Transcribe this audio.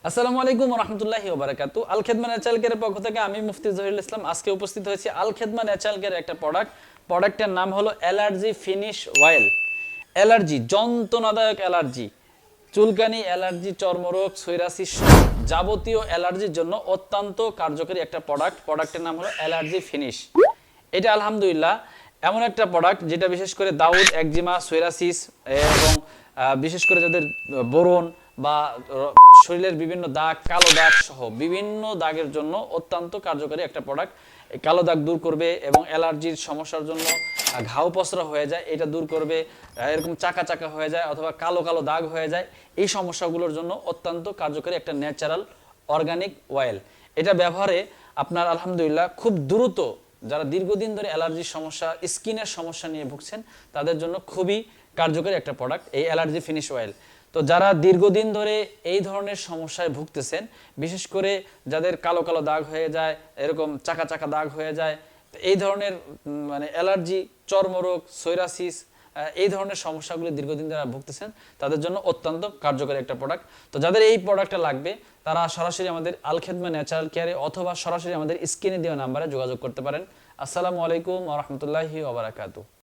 আসসালামু আলাইকুম ওয়া রাহমাতুল্লাহি ওয়া বারাকাতুহু। আল খেদমা ন্যাচারাল কেয়ারের পক্ষ থেকে আমি মুফতি জহিরুল ইসলাম আজকে উপস্থিত হয়েছি আল খেদমা ন্যাচারাল কেয়ারের একটা প্রোডাক্টের নাম হলো অ্যালার্জি ফিনিশ অয়েল। অ্যালার্জি, যন্ত্রণাদায়ক অ্যালার্জি, চুলকানি, অ্যালার্জি, চর্মরোগ, সোরিয়াসিস যাবতীয় অ্যালার্জির জন্য অত্যন্ত কার্যকরী একটা প্রোডাক্টের নাম হলো অ্যালার্জি ফিনিশ। এটা আলহামদুলিল্লাহ এমন একটা প্রোডাক্ট যেটা বিশেষ করে দাউদ, একজিমা, সোরিয়াসিস এবং বিশেষ করে যাদের বোরন বা শরীরের বিভিন্ন দাগ, কালো দাগ সহ বিভিন্ন দাগের জন্য অত্যন্ত কার্যকরী একটা প্রোডাক্ট। এই কালো দাগ দূর করবে এবং অ্যালার্জির সমস্যার জন্য ঘাও পসরা হয়ে যায় এটা দূর করবে, এরকম চাকা চাকা হয়ে যায় অথবা কালো কালো দাগ হয়ে যায়, এই সমস্যাগুলোর জন্য অত্যন্ত কার্যকরী একটা ন্যাচারাল অর্গানিক অয়েল। এটা ব্যবহারে আপনার আলহামদুলিল্লাহ খুব দ্রুত, যারা দীর্ঘদিন ধরে অ্যালার্জির সমস্যা, স্কিনের সমস্যা নিয়ে ভুগছেন তাদের জন্য খুবই কার্যকরী একটা প্রোডাক্ট এই অ্যালার্জি ফিনিশ অয়েল। তো যারা দীর্ঘদিন ধরে এই ধরনের সমস্যায় ভুগতেছেন, বিশেষ করে যাদের কালো কালো দাগ হয়ে যায়, এরকম চাকা চাকা দাগ হয়ে যায়, এই ধরনের মানে অ্যালার্জি, চর্মরোগ, সোরিয়াসিস, এই ধরনের সমস্যাগুলি দীর্ঘদিন যারা ভুগতেছেন তাদের জন্য অত্যন্ত কার্যকরী একটা প্রোডাক্ট। তো যাদের এই প্রোডাক্টটা লাগবে তারা সরাসরি আমাদের আল খেদমা ন্যাচারাল কেয়ারে অথবা সরাসরি আমাদের স্ক্রিনে দেওয়া নাম্বারে যোগাযোগ করতে পারেন। আসসালামু আলাইকুম ওয়া রাহমাতুল্লাহি ওয়া বারাকাতুহু।